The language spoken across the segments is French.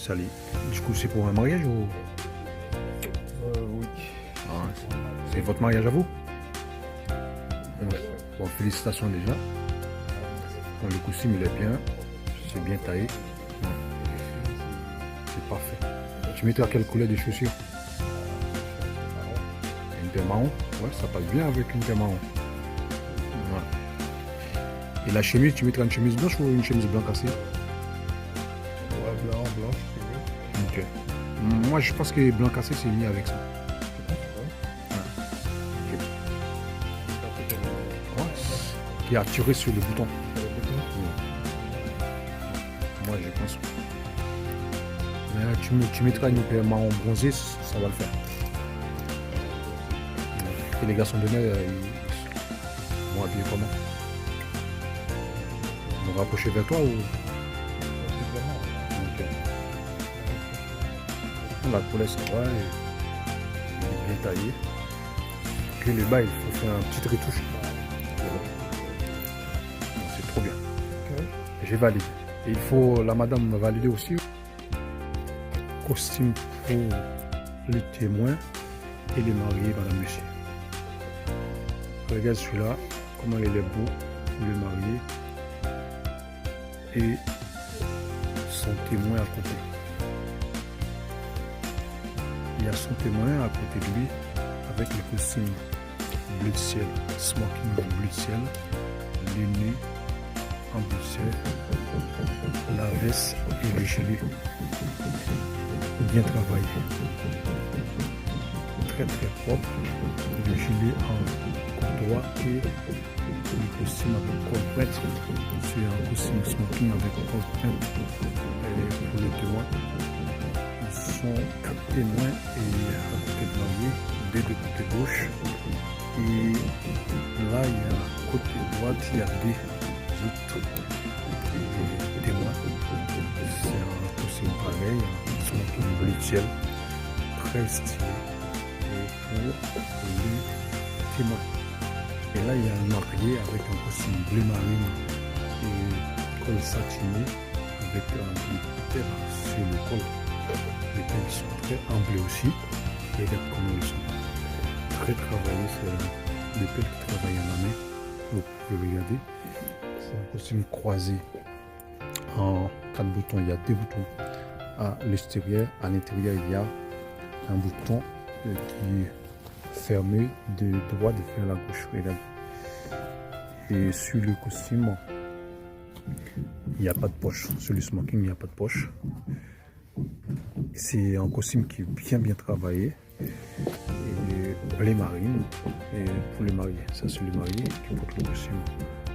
Salut. Du coup, c'est pour un mariage ou... Oui. Ah, c'est votre mariage à vous? Ouais. Bon, félicitations déjà. Bon, le costume, il est bien. C'est bien taillé. Ouais. C'est parfait. Tu mettras quelle couleur de chaussures? Une paire marron? Ouais, ça passe bien avec une paire marron. Ouais. Et la chemise, tu mettras une chemise blanche ou une chemise blanc cassée? Ouais, blanche, c'est mieux. Ok. Moi, je pense que blanc cassé, c'est mieux avec ça. Ouais. Qui est attiré sur le bouton. Moi, je pense. Mais tu mettras une paire marron bronzée, ça va le faire. Et les garçons de mer, ils vont habiller comment? Ils vont rapprocher vers toi ou? Ok. La couleur, ça va. Il est bien taillé. Puis le bas, il faut faire un petit retouche. C'est trop bien. J'ai validé. Et il faut la madame valider aussi. Costume pour les témoins et les mariés, madame, monsieur. Regarde celui-là, comment il est beau, le marié et son témoin à côté. Il y a son témoin à côté de lui avec le costume bleu de ciel, smoking bleu de ciel, les nez en bleu de ciel, la veste et le gilet bien travaillé, très propre, le gilet en courtois et le costume avec col pointe. C'est un costume smoking avec col pointe pour les témoins. Ils sont 4 témoins et à côté de l'envier, deux de côté gauche. Et là, il y a côté droite, il y a des autres témoins. C'est un costume pareil, un smoking bleu ciel, très stylé. Et pour les témoins. Et là, il y a un marié avec un costume bleu marine et col satiné avec un bleu terre sur le col. Les pelles sont très en bleu aussi. Regarde comment ils sont. Très travaillés. C'est des pelles qui travaillent à la main. Vous pouvez regarder. C'est un costume croisé en 4 boutons. Il y a 2 boutons à l'extérieur. À l'intérieur, il y a un bouton qui est fermé de droite vers la gauche. Regarde. Et sur le costume, il n'y a pas de poche. Sur le smoking, il n'y a pas de poche. C'est un costume qui est bien travaillé. Et bleu marine. Et pour les mariés, ça c'est le marié qui porte le costume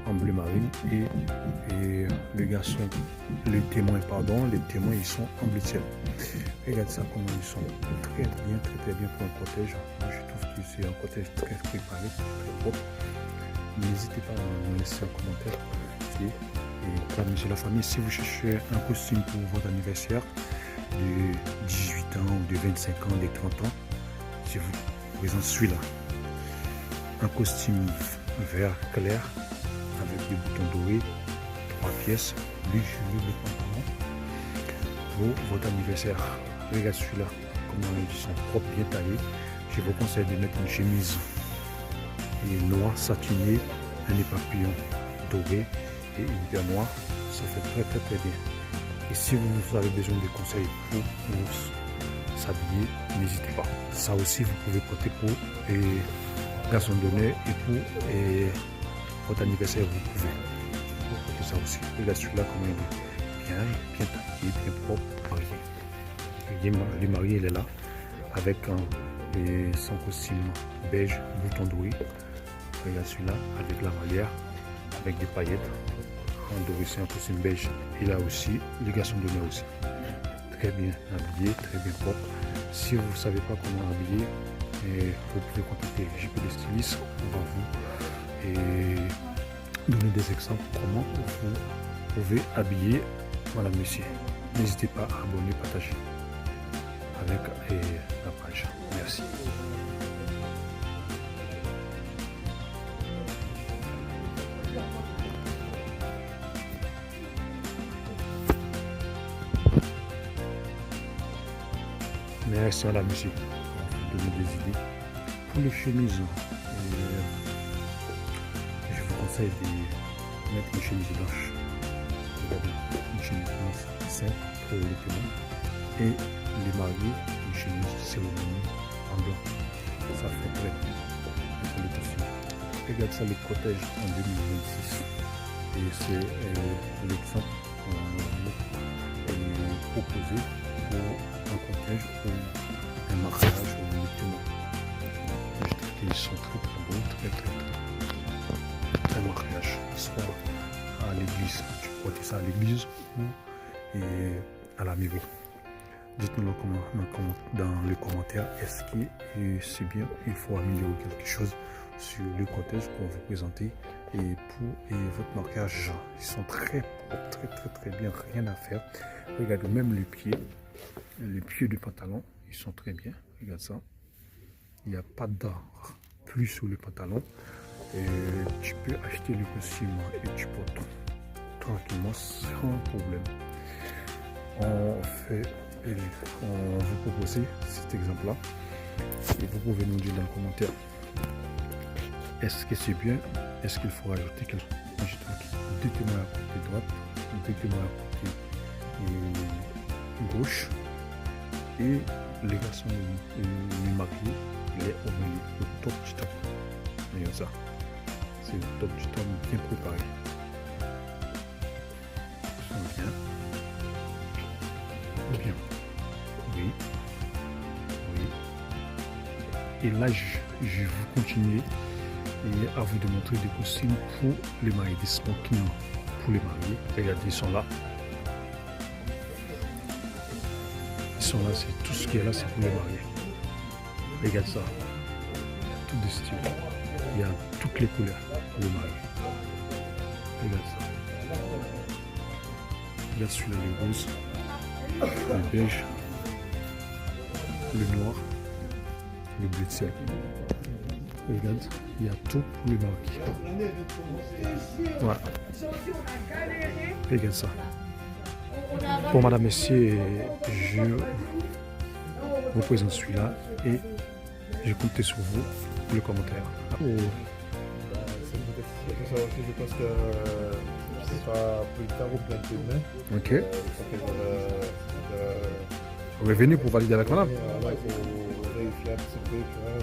en bleu marine. Et le garçon, les témoins, ils sont en bleu ciel. Regarde ça, comment ils sont très bien pour un cortège. Moi, je trouve que c'est un cortège très préparé, très propre. N'hésitez pas à me laisser un commentaire. Et pour monsieur la famille, si vous cherchez un costume pour votre anniversaire de 18 ans, de 25 ans, de 30 ans, je vous présente celui-là. Un costume vert clair avec des boutons dorés, 3 pièces, bleu, le pantalon pour votre anniversaire. Regarde celui-là, comment ils sont propres, bien taillés. Je vous conseille de mettre une chemise noire satinée, un nez papillon doré et une paire noire. Ça fait très bien. Et si vous avez besoin de conseils pour s'habiller, n'hésitez pas. Ça aussi, vous pouvez porter pour les garçons d'honneur et pour votre anniversaire, vous pouvez porter ça aussi. Regarde celui-là, comment il est bien taillé, bien propre, marié. Le marié, il est là avec son costume beige, bouton doré. Regarde celui-là avec la valière, avec des paillettes. En doré, c'est un costume beige. Et là aussi, les garçons d'honneur aussi. Très bien habillé, très bien propre. Si vous ne savez pas comment habiller, vous pouvez contacter JP des stylistes. On va vous donner des exemples comment vous pouvez habiller madame, monsieur. N'hésitez pas à abonner, partager avec la page. Merci. Mais restez là, monsieur. On va vous donner des idées. Pour les chemises, je vous conseille de mettre une chemise blanche. Regardez, une chemise blanche simple pour les témoins. Et les mariés, une chemise cérémonie en blanc. Ça fait très bien pour le tissu. Regarde ça, les protège en 2026. Et c'est l'exemple qu'on proposé pour un cortège ou un mariage ou un témoin. Je trouve qu'ils sont très beaux, très mariage. Soit à l'église, tu portes ça à l'église ou à la mairie. Dites-nous dans les commentaires, est-ce que c'est bien, il faut améliorer quelque chose sur le cortège qu'on vous présenter et pour votre mariage. Ils sont très propres, très bien, rien à faire. Regardez même les pieds du pantalon, ils sont très bien. Regarde ça, il n'y a pas d'art plus sur le pantalon. Et tu peux acheter le costume et tu portes tranquillement sans problème. On vous propose cet exemple-là et vous pouvez nous dire dans le commentaire est-ce que c'est bien, est-ce qu'il faut rajouter quelque chose. Deux témoins à côté droite, deux témoins à côté gauche et les garçons les mariés, il est au milieu, le top du top. Regarde ça, c'est le top du top bien préparé. Ils sont bien. Bien. Oui. Et là, je vais continuer et à vous démontrer des costumes pour les mariés, des smokings pour les mariés. Regardez, ils sont là. Ils sont là, c'est tout ce qui est là, c'est pour les mariés. Regarde ça. Tout de style. Il y a toutes les couleurs pour les mariés. Regarde ça. Regarde celui-là, les roses. Le beige, le noir, le bleu de ciel. Regarde, il y a tout pour les mariés. Voilà. Regarde ça. Pour madame, messieurs, je vous présente celui-là et je compte sur vous pour le commentaire. Je pense que ce sera plus tard ou plein de demain. Ok. Revenez pour valider avec madame. Il faut vérifier un petit peu, tu vois,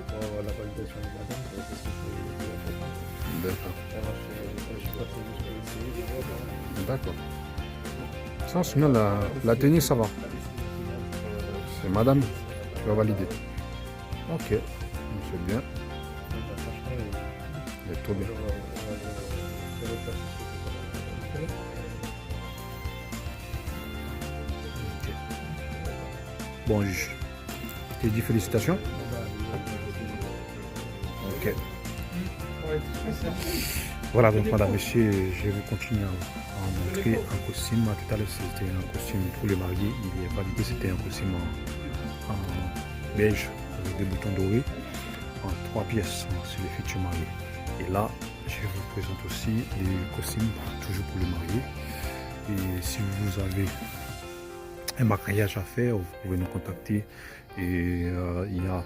pour avoir la validation de madame, parce que c'est important. D'accord. D'accord. Ça, sinon, la tenue, ça va. C'est madame qui va valider. Ok. C'est bien. Il est trop bien. Bon, je t'ai dit félicitations. Ok. Voilà, donc madame, monsieur, je vais continuer à montrer un costume. Tout à l'heure, c'était un costume pour les mariés. Il est validé, c'était un costume en beige avec des boutons dorés en 3 pièces sur les futurs mariés. Et là, je vous présente aussi des costumes toujours pour les mariés. Et si vous avez un mariage à faire, vous pouvez nous contacter. Et il y a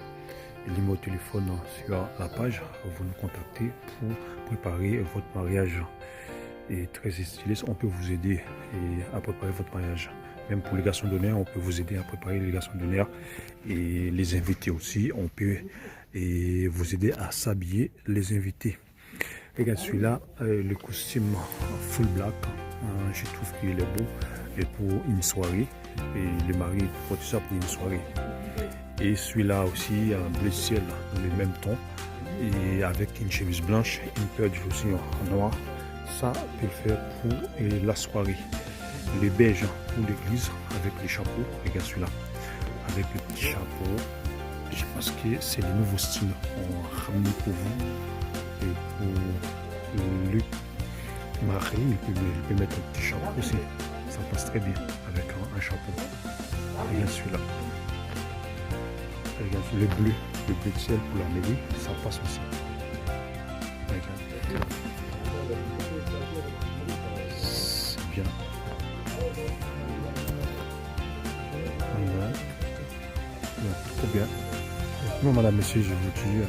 le numéro de téléphone sur la page. Vous nous contactez pour préparer votre mariage. Et très stylé, on peut vous aider à préparer votre mariage. Même pour les garçons d'honneur, on peut vous aider à préparer les garçons d'honneur. Et les invités aussi, on peut vous aider à s'habiller les invités. Regarde celui-là, le costume full black. Je trouve qu'il est beau. Et pour une soirée. Et les mariés portent ça pour une soirée. Et celui-là aussi, bleu ciel, le même ton. Et avec une chemise blanche, une paire de chaussures en noir. Ça peut le faire pour la soirée. Les beiges pour l'église avec les chapeaux. Regarde celui-là. Avec le petit chapeau. Je pense que c'est le nouveau style. On a ramené pour vous. Et pour le mari, il peut mettre un petit chapeau aussi. Ça passe très bien avec un chapeau. Regarde celui-là. Regarde le bleu de ciel pour la mairie, ça passe aussi. Regarde. C'est bien. Voilà. Trop bien. Bon, madame, monsieur, je vous dis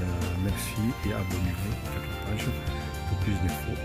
merci et abonnez-vous à la page pour plus d'infos.